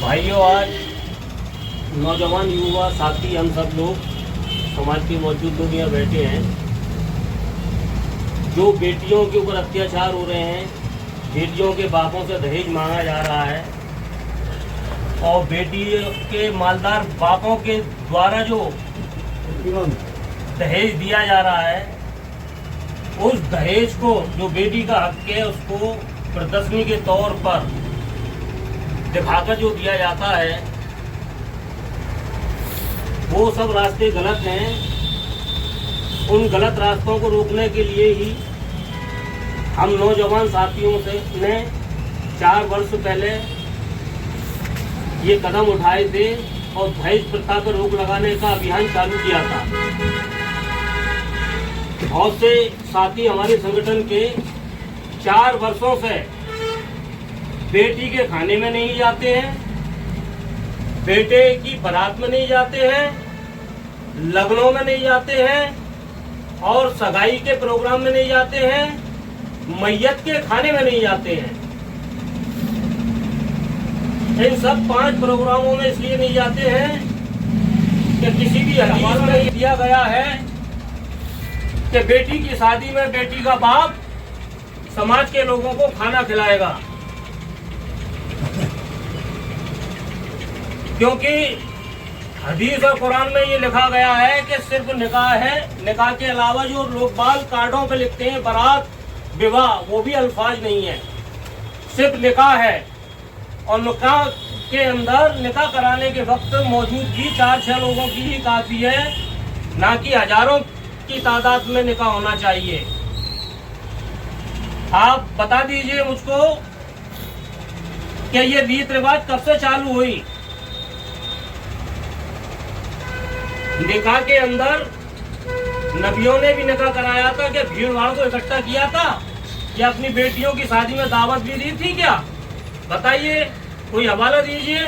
भाइयों, आज नौजवान युवा साथी हम सब लोग समाज के मौजूद लोग यहाँ बैठे हैं। जो बेटियों के ऊपर अत्याचार हो रहे हैं, बेटियों के बापों से दहेज मांगा जा रहा है और बेटी के मालदार बापों के द्वारा जो दहेज दिया जा रहा है, उस दहेज को जो बेटी का हक है उसको प्रदर्शनी के तौर पर दिखाकर जो दिया जाता है, वो सब रास्ते गलत हैं। उन गलत रास्तों को रोकने के लिए ही हम नौजवान साथियों से ने 4 वर्ष पहले ये कदम उठाए थे और दहेज प्रथा पर रोक लगाने का अभियान चालू किया था। बहुत से साथी हमारे संगठन के 4 वर्षों से बेटी के खाने में नहीं जाते हैं, बेटे की बारात में नहीं जाते हैं, लगनों में नहीं जाते हैं और सगाई के प्रोग्राम में नहीं जाते हैं, मैयत के खाने में नहीं जाते हैं। इन सब 5 प्रोग्रामों में इसलिए नहीं जाते हैं कि किसी भी हदीस में नहीं दिया गया है कि बेटी की शादी में बेटी का बाप समाज के लोगों को खाना खिलाएगा, क्योंकि हदीस और कुरान में ये लिखा गया है कि सिर्फ निकाह है। निकाह के अलावा जो लोग बाल कार्डों पे लिखते हैं बारात, विवाह, वो भी अल्फाज नहीं है, सिर्फ निकाह है। और निकाह के अंदर निकाह कराने के वक्त मौजूदगी 4-6 लोगों की ही काफी है, ना कि हजारों की तादाद में निकाह होना चाहिए। आप बता दीजिए मुझको कि ये रीत रिवाज कब से चालू हुई। निकाह के अंदर नबियों ने भी निकाह कराया था कि भीड़ भाड़ को इकट्ठा किया था, या अपनी बेटियों की शादी में दावत भी दी थी क्या? बताइए, कोई हवाला दीजिए।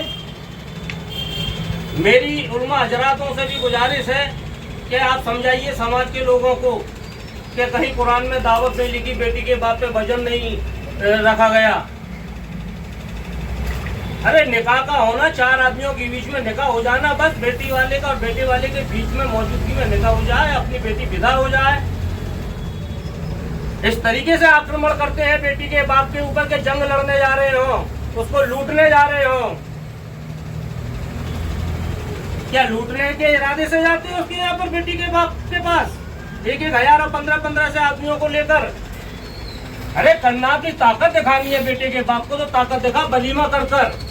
मेरी उलमा हजरातों से भी गुजारिश है कि आप समझाइए समाज के लोगों को कि कहीं कुरान में दावत नहीं लिखी, बेटी के बाप पे भजन नहीं रखा गया। अरे निकाह का होना 4 आदमियों के बीच में निकाह हो जाना, बस बेटी वाले का और बेटे वाले के बीच में मौजूदगी में निकाह हो जाए, अपनी बेटी विदा हो जाए। इस तरीके से आक्रमण करते हैं बेटी के बाप के ऊपर के जंग लड़ने जा रहे हो, उसको लूटने जा रहे हो। क्या लूटने के इरादे से जाते हो उसके यहाँ पर बेटी के बाप के पास 1-1 हजार और 15-15 से आदमियों को लेकर? अरे करना की ताकत दिखानी है बेटे के बाप को, तो ताकत दिखा, वलीमा कर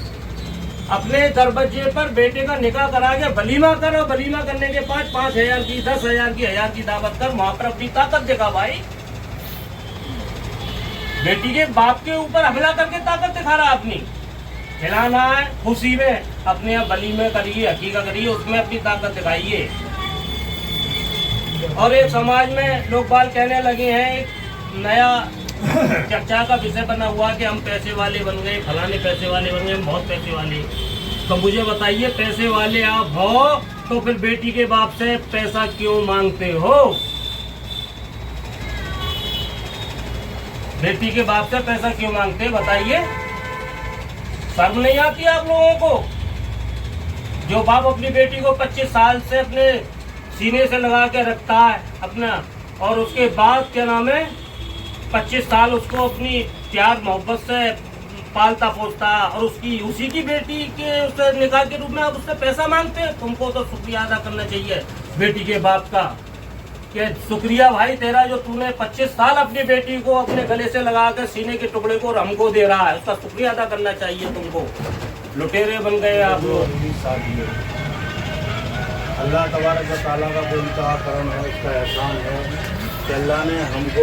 अपने दरवाजे पर बेटे का निकाह करा के वलीमा कर, और वलीमा करने के बाद 5,000 की, 10,000 की, 1000 की दावत कर, वहां पर अपनी ताकत दिखा भाई। बेटी के बाप के ऊपर हमला करके ताकत दिखा रहा अपनी। खिलाना है खुशी में, अपने यहाँ वलीमे करिए, हकीका करिए, उसमें अपनी ताकत दिखाइए। और एक समाज में लोग बाल कहने लगे हैं, एक नया चर्चा का विषय बना हुआ कि हम पैसे वाले बन गए, फलाने पैसे वाले बन गए, हम बहुत पैसे वाले। तो मुझे बताइए, पैसे वाले आप हो तो फिर बेटी के बाप से पैसा क्यों मांगते हो? बेटी के बाप से पैसा क्यों मांगते, बताइए? शर्म नहीं आती आप लोगों को? जो बाप अपनी बेटी को 25 साल से अपने सीने से लगा के रखता है अपना, और उसके बाद क्या नाम है 25 साल उसको अपनी प्यार मोहब्बत से पालता पोसता है, और उसी की बेटी के उससे निकाह के रूप में आप उससे पैसा मांगते हैं। तुमको तो शुक्रिया अदा करना चाहिए बेटी के बाप का, कि शुक्रिया भाई तेरा जो तूने 25 साल अपनी बेटी को अपने गले से लगा कर सीने के टुकड़े को हमको दे रहा है, उसका शुक्रिया अदा करना चाहिए तुमको। लुटेरे बन गए आप लोग। अल्लाह तबारक व तआला का बेइंतहा करम है, उसका एहसान है कि अल्लाह ने हमको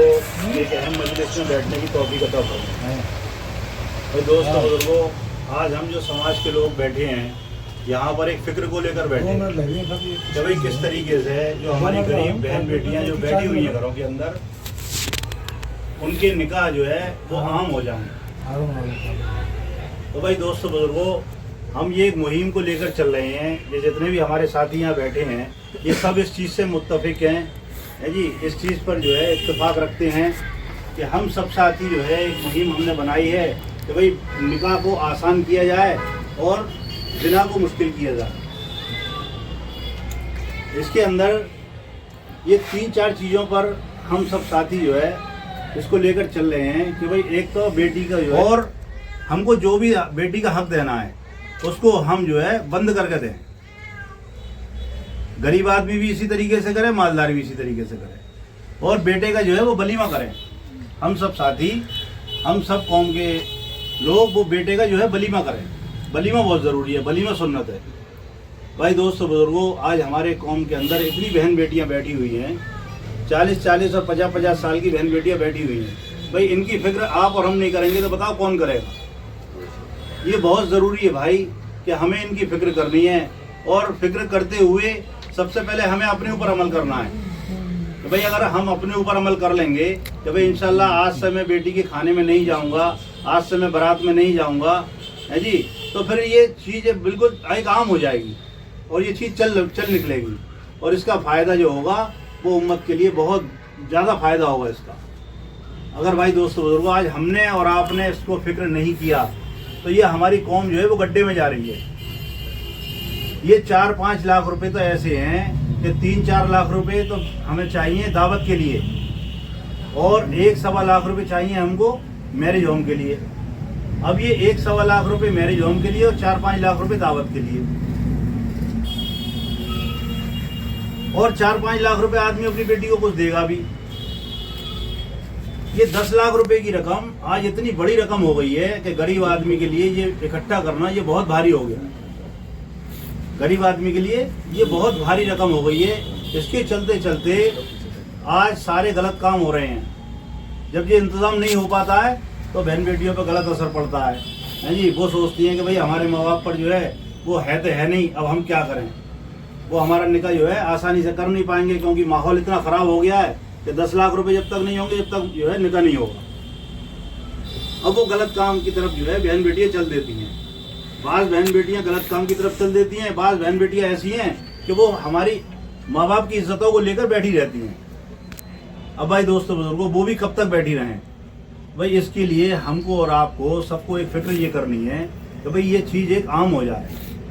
एक अहम मजलिस में बैठने की तौफीक अता फरमाई है। और दोस्तों बुजुर्गों, आज हम जो समाज के लोग बैठे हैं यहाँ पर एक फिक्र को लेकर बैठे हैं कि भाई किस तरीके से जो हमारी गरीब बहन बेटियाँ जो बैठी हुई हैं घरों के अंदर, उनके निकाह जो है वो आम हो जाए। तो भाई दोस्तों बुजुर्गों, हम ये एक मुहिम को लेकर चल रहे हैं। ये जितने भी हमारे साथी यहाँ बैठे हैं ये सब इस चीज़ से मुत्तफिक हैं, है जी, इस चीज़ पर जो है इत्तेफाक रखते हैं कि हम सब साथी जो है एक मुहिम हमने बनाई है कि भाई निकाह को आसान किया जाए और जिना को मुश्किल किया जाए। इसके अंदर ये 3-4 चीज़ों पर हम सब साथी जो है इसको लेकर चल रहे हैं कि भाई एक तो बेटी का जो है और हमको जो भी बेटी का हक देना है उसको हम जो है बंद करके दें। गरीब आदमी भी इसी तरीके से करे, मालदार भी इसी तरीके से करे, और बेटे का जो है वो वलीमा करें। हम सब साथी, हम सब कौम के लोग वो बेटे का जो है वलीमा करें। वलीमा बहुत ज़रूरी है, वलीमा सुन्नत है। भाई दोस्तों बुजुर्गों, आज हमारे कौम के अंदर इतनी बहन बेटियां बैठी हुई हैं, 40-40 और 50-50 साल की बहन बेटियां बैठी हुई हैं। भाई इनकी फिक्र आप और हम नहीं करेंगे तो बताओ कौन करेगा। ये बहुत ज़रूरी है भाई कि हमें इनकी फिक्र करनी है, और फिक्र करते हुए सबसे पहले हमें अपने ऊपर अमल करना है। तो भाई अगर हम अपने ऊपर अमल कर लेंगे कि भाई इंशाल्लाह आज से मैं बेटी के खाने में नहीं जाऊंगा, आज से मैं बारात में नहीं जाऊंगा, है जी, तो फिर ये चीज़ बिल्कुल एक आम हो जाएगी और ये चीज़ चल निकलेगी, और इसका फ़ायदा जो होगा वो उम्मत के लिए बहुत ज़्यादा फ़ायदा होगा इसका। अगर भाई दोस्तों बुजुर्गों आज हमने और आपने इसको फिक्र नहीं किया तो ये हमारी कौम जो है वो गड्ढे में जा रही है। ये 4-5 लाख रुपए तो ऐसे हैं कि 3-4 लाख रुपए तो हमें चाहिए दावत के लिए, और 1-1.25 लाख रुपए चाहिए हमको मैरिज होम के लिए। अब ये 1-1.25 लाख रुपए मैरिज होम के लिए और 4-5 लाख रुपए दावत के लिए, और 4-5 लाख रुपए आदमी अपनी बेटी को कुछ देगा भी। ये 10 लाख रुपए की रकम आज इतनी बड़ी रकम हो गई है कि गरीब आदमी के लिए ये इकट्ठा करना ये बहुत भारी हो गया। गरीब आदमी के लिए ये बहुत भारी रकम हो गई है। इसके चलते चलते आज सारे गलत काम हो रहे हैं। जब ये इंतज़ाम नहीं हो पाता है तो बहन बेटियों पर गलत असर पड़ता है जी। वो सोचती हैं कि भाई हमारे माँ बाप पर जो है वो है तो है नहीं, अब हम क्या करें। वो हमारा निकाह जो है आसानी से कर नहीं पाएंगे, क्योंकि माहौल इतना ख़राब हो गया है कि 10 लाख रुपए जब तक नहीं होंगे जब तक जो है निकाह नहीं होगा। अब वो गलत काम की तरफ जो है बहन बेटियाँ चल देती हैं। बाज़ बहन बेटियाँ गलत काम की तरफ चल देती हैं, बाज़ बहन बेटियाँ ऐसी हैं कि वो हमारी माँ बाप की इज्जतों को लेकर बैठी रहती हैं। अब भाई दोस्तों बुजुर्गों, वो भी कब तक बैठी रहें। भाई इसके लिए हमको और आपको सबको एक फिक्र ये करनी है कि भाई ये चीज़ एक आम हो जाए।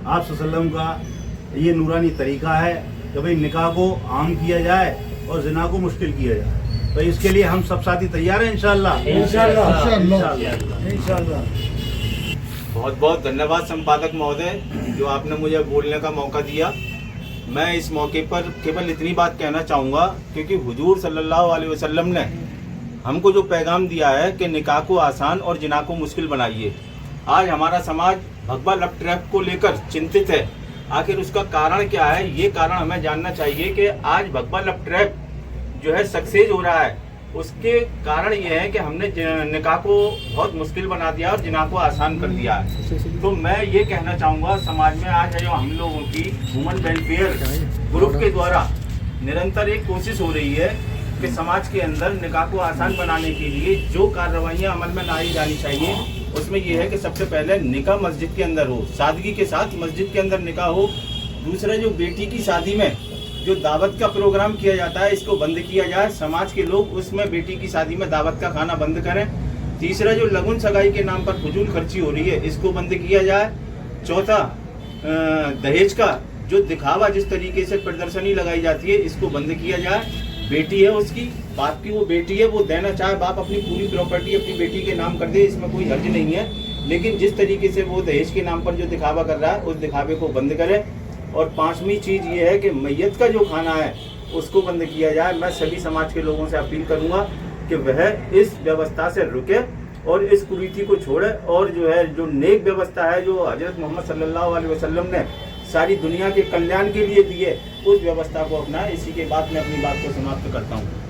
आप सल्लल्लाहु अलैहि वसल्लम का ये नूरानी तरीका है कि भाई निकाह को आम किया जाए और जिना को मुश्किल किया जाए। तो इसके लिए हम सब साथी तैयार हैं इंशाअल्लाह। बहुत बहुत धन्यवाद संपादक महोदय, जो आपने मुझे बोलने का मौका दिया। मैं इस मौके पर केवल इतनी बात कहना चाहूँगा, क्योंकि हुजूर सल्लल्लाहु अलैहि वसल्लम ने हमको जो पैगाम दिया है कि निकाह को आसान और जिना को मुश्किल बनाइए। आज हमारा समाज भगवा लव ट्रैप को लेकर चिंतित है। आखिर उसका कारण क्या है? ये कारण हमें जानना चाहिए कि आज भगवा लव ट्रैप जो है सक्सेस हो रहा है। उसके कारण ये है कि हमने निकाह को बहुत मुश्किल बना दिया और जिना को आसान कर दिया है। तो मैं ये कहना चाहूँगा, समाज में आज जो हम लोगों की ह्यूमन वेलफेयर ग्रुप के द्वारा निरंतर एक कोशिश हो रही है कि समाज के अंदर निकाह को आसान बनाने के लिए जो कार्रवाइयाँ अमल में लाई जानी चाहिए, उसमें यह है कि सबसे पहले निकाह मस्जिद के अंदर हो, सादगी के साथ मस्जिद के अंदर निकाह हो। दूसरा, जो बेटी की शादी में जो दावत का प्रोग्राम किया जाता है, इसको बंद किया जाए। समाज के लोग उसमें बेटी की शादी में दावत का खाना बंद करें। तीसरा, जो लगन सगाई के नाम पर फजूल खर्ची हो रही है, इसको बंद किया जाए। चौथा, दहेज का जो दिखावा जिस तरीके से प्रदर्शनी लगाई जाती है, इसको बंद किया जाए। बेटी है उसकी, बाप की वो बेटी है, वो देना चाहे बाप अपनी पूरी प्रॉपर्टी अपनी बेटी के नाम कर दे, इसमें कोई हर्ज नहीं है। लेकिन जिस तरीके से वो दहेज के नाम पर जो दिखावा कर रहा है, उस दिखावे को बंद करें। और पांचवी चीज़ ये है कि मैयत का जो खाना है उसको बंद किया जाए। मैं सभी समाज के लोगों से अपील करूँगा कि वह इस व्यवस्था से रुके और इस कुरीति को छोड़े, और जो है जो नेक व्यवस्था है जो हजरत मोहम्मद सल्लल्लाहु अलैहि वसल्लम ने सारी दुनिया के कल्याण के लिए दी है, उस व्यवस्था को अपनाएं। इसी के बाद मैं अपनी बात को समाप्त करता हूँ।